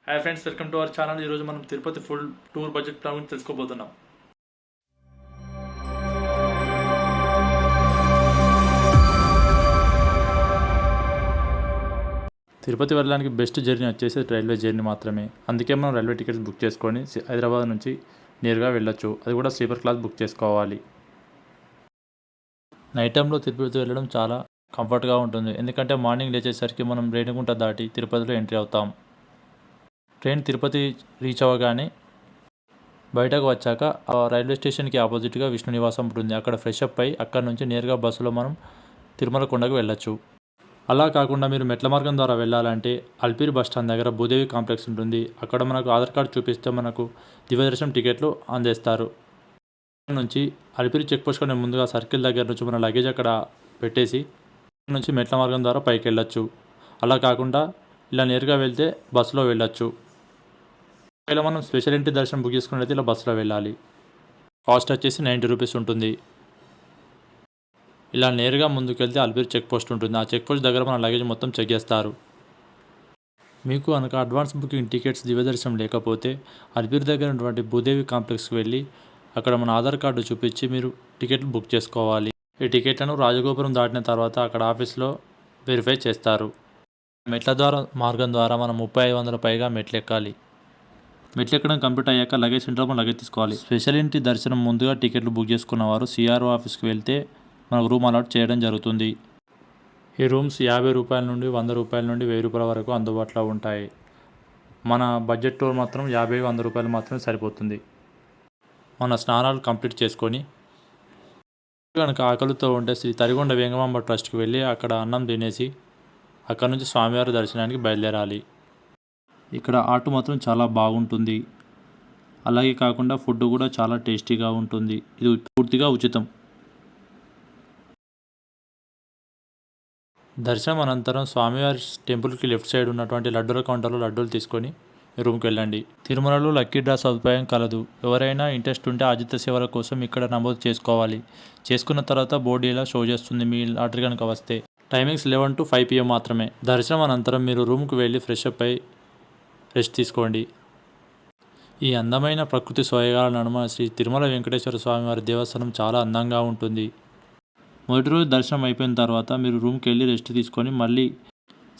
Hi friends, welcome to our channel. ఈరోజు మనం Tirupati full tour budget plan గురించి తెలుసుకోబోతున్నాం. తిరుపతి వెళ్ళడానికి బెస్ట్ జర్నీ వచ్చేసి రైల్వే జర్నీ మాత్రమే. అందుకే మనం రైల్వే టికెట్స్ బుక్ చేసుకొని హైదరాబాద్ నుంచి నేరుగా వెళ్ళొచ్చు. అది కూడా స్లీపర్ క్లాస్ బుక్ చేసుకోవాలి. నైట్ టైంలో తిరుపతి వెళ్ళడం చాలా కంఫర్ట్గా ఉంటుంది. ఎందుకంటే మార్నింగ్ లేచేసరికి మనం రేణిగుంట దాటి తిరుపతిలో ఎంట్రీ అవుతాం. ట్రైన్ తిరుపతి రీచ్ అవ్వగానే బయటకు వచ్చాక ఆ రైల్వే స్టేషన్కి ఆపోజిట్గా విష్ణు నివాసం ఉంటుంది. అక్కడ ఫ్రెష్ అప్ అయ్యి అక్కడ నుంచి నేరుగా బస్సులో మనం తిరుమల కొండకు వెళ్ళొచ్చు. అలా కాకుండా మీరు మెట్ల మార్గం ద్వారా వెళ్ళాలంటే అల్పిరి బస్ స్టాండ్ దగ్గర భూదేవి కాంప్లెక్స్ ఉంటుంది. అక్కడ మనకు ఆధార్ కార్డు చూపిస్తే మనకు దివ్యదర్శనం టికెట్లు అందిస్తారు. నుంచి అల్పిరి చెక్ పోస్ట్ కన్నా ముందుగా సర్కిల్ దగ్గర నుంచి మన లగేజ్ అక్కడ పెట్టేసి నుంచి మెట్ల మార్గం ద్వారా పైకి వెళ్ళొచ్చు. అలా కాకుండా ఇలా నేరుగా వెళ్తే బస్సులో వెళ్ళొచ్చు. ఇలా మనం స్పెషల్ ఎంట్రీ దర్శనం బుక్ చేసుకున్నట్లయితే ఇలా బస్సులో వెళ్ళాలి. కాస్ట్ వచ్చేసి 90 రూపీస్ ఉంటుంది. ఇలా నేరుగా ముందుకెళ్తే అల్పిరి చెక్ పోస్ట్ ఉంటుంది. ఆ చెక్ పోస్ట్ దగ్గర మన లగేజ్ మొత్తం చెక్ చేస్తారు. మీకు కనుక అడ్వాన్స్ బుకింగ్ టికెట్స్ దివ్యదర్శనం లేకపోతే అల్పిరి దగ్గర ఉన్నటువంటి భూదేవి కాంప్లెక్స్కి వెళ్ళి అక్కడ మన ఆధార్ కార్డు చూపించి మీరు టికెట్లు బుక్ చేసుకోవాలి. ఈ టికెట్లను రాజగోపురం దాటిన తర్వాత అక్కడ ఆఫీస్లో వెరిఫై చేస్తారు. మెట్ల ద్వారా మార్గం ద్వారా మనం 3500 పైగా మెట్లు ఎక్కాలి. మెట్లు ఎక్కడం కంప్లీట్ అయ్యాక లగేజ్ సెంటర్లో లగేజ్ తీసుకోవాలి. స్పెషల్ ఎంట్రీ దర్శనం ముందుగా టికెట్లు బుక్ చేసుకున్న వారు సిఆర్ఓ ఆఫీస్కి వెళ్తే మనకు రూమ్ అలాట్ చేయడం జరుగుతుంది. ఈ రూమ్స్ 50 రూపాయల నుండి 100 రూపాయల నుండి 1000 రూపాయల వరకు అందుబాటులో ఉంటాయి. మన బడ్జెట్ టూర్ మాత్రం 50-100 రూపాయలు మాత్రమే సరిపోతుంది. మన స్నానాలు కంప్లీట్ చేసుకొని కనుక ఆకలితో ఉంటే శ్రీ తరిగొండ వేంగమాంబ ట్రస్ట్కి వెళ్ళి అక్కడ అన్నం తినేసి అక్కడ నుంచి స్వామివారి దర్శనానికి బయలుదేరాలి. ఇక్కడ ఆటో మాత్రం చాలా బాగుంటుంది. అలాగే కాకుండా ఫుడ్ కూడా చాలా టేస్టీగా ఉంటుంది. ఇది పూర్తిగా ఉచితం. దర్శనం అనంతరం స్వామివారి టెంపుల్కి లెఫ్ట్ సైడ్ ఉన్నటువంటి లడ్డూల కౌంటర్లో లడ్డూలు తీసుకొని రూమ్కి వెళ్ళండి. తిరుమలలో లక్కీ డ్రా సదుపాయం కలదు. ఎవరైనా ఇంట్రెస్ట్ ఉంటే ఆజిత సేవల కోసం ఇక్కడ నమోదు చేసుకోవాలి. చేసుకున్న తర్వాత బోర్డు ఇలా షో చేస్తుంది మీ లాటరీ కనుక వస్తే. టైమింగ్స్ 11 to 5 PM మాత్రమే. దర్శనం అనంతరం మీరు రూమ్కి వెళ్ళి ఫ్రెష్ అప్ అయి రెస్ట్ తీసుకోండి. ఈ అందమైన ప్రకృతి సోయగాల నడుమ శ్రీ తిరుమల వెంకటేశ్వర స్వామివారి దేవస్థానం చాలా అందంగా ఉంటుంది. మొదటి రోజు దర్శనం అయిపోయిన తర్వాత మీరు రూమ్కి వెళ్ళి రెస్ట్ తీసుకొని మళ్ళీ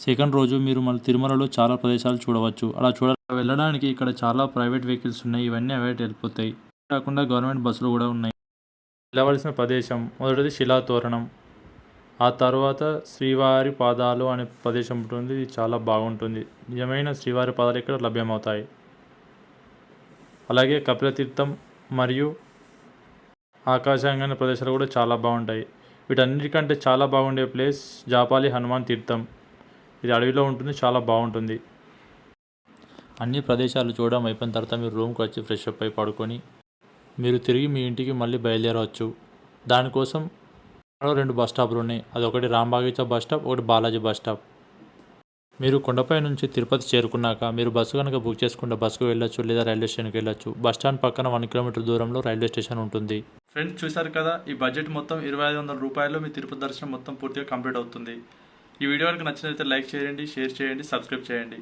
సెకండ్ రోజు మీరు మళ్ళీ తిరుమలలో చాలా ప్రదేశాలు చూడవచ్చు. అలా వెళ్ళడానికి ఇక్కడ చాలా ప్రైవేట్ వెహికల్స్ ఉన్నాయి. ఇవన్నీ అవాయిడ్ వెళ్ళిపోతాయి. కాకుండా గవర్నమెంట్ బస్సులు కూడా ఉన్నాయి. వెళ్ళవలసిన ప్రదేశం మొదటిది శిలాతోరణం, ఆ తర్వాత శ్రీవారి పాదాలు అనే ప్రదేశం ఉంటుంది. ఇది చాలా బాగుంటుంది. నిజమైన శ్రీవారి పాదాలు ఇక్కడ లభ్యమవుతాయి. అలాగే కపిలతీర్థం మరియు ఆకాశంగా అనే ప్రదేశాలు కూడా చాలా బాగుంటాయి. వీటన్నిటికంటే చాలా బాగుండే ప్లేస్ జాపాలి హనుమాన్ తీర్థం. ఇది అడవిలో ఉంటుంది, చాలా బాగుంటుంది. అన్ని ప్రదేశాలు చూడడం అయిపోయిన తర్వాత మీరు రూమ్కి వచ్చి ఫ్రెష్ అప్ అయి పడుకొని మీరు తిరిగి మీ ఇంటికి మళ్ళీ బయలుదేరవచ్చు. దానికోసం 2 బస్ స్టాప్లు ఉన్నాయి. అది ఒకటి రాంబాగిచా బస్ స్టాప్, ఒకటి బాలాజీ బస్ స్టాప్. మీరు కొండపై నుంచి తిరుపతి చేరుకున్నాక మీరు బస్సు కనుక బుక్ చేసుకుంటే బస్సుకు వెళ్ళొచ్చు, లేదా రైల్వే స్టేషన్కి వెళ్ళొచ్చు. బస్ స్టాండ్ పక్కన 1 కిలోమీటర్ దూరంలో రైల్వే స్టేషన్ ఉంటుంది. ఫ్రెండ్స్, చూసారు కదా, ఈ బడ్జెట్ మొత్తం 2500 రూపాయలు మీ తిరుపతి దర్శనం మొత్తం పూర్తిగా కంప్లీట్ అవుతుంది. ఈ వీడియో కనుక నచ్చినట్లయితే లైక్ చేయండి, షేర్ చేయండి, సబ్స్క్రైబ్ చేయండి.